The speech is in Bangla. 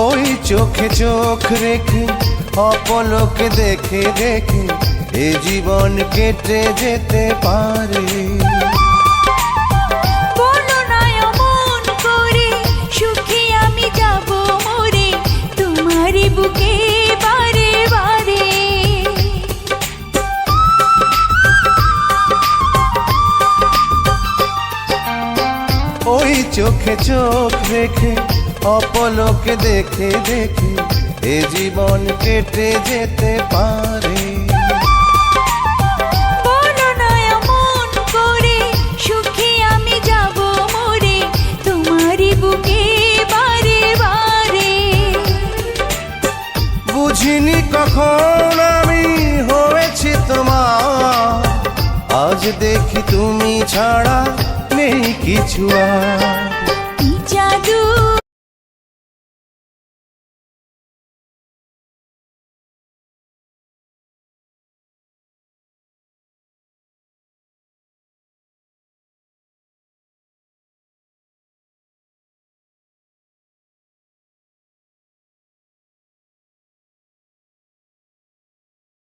ওই চোখে চোখ রেখে অপলকে দেখে দেখে এ জীবন কেটে যেতে পারে। বলো না অমন করে, সুখে আমি যাব মরে তোমারই বুকে বারে বারে। ওই চোখে চোখ রেখে অপলকে দেখে দেখে এ জীবন কেটে যেতে পারে। বলো না এমন করে, সুখে আমি যাব মরে তোমারই বুকে বারে বারে। বুঝিনি কখন আমি হয়েছি তোমার, আজ দেখি তুমি ছাড়া নেই কিছু আর।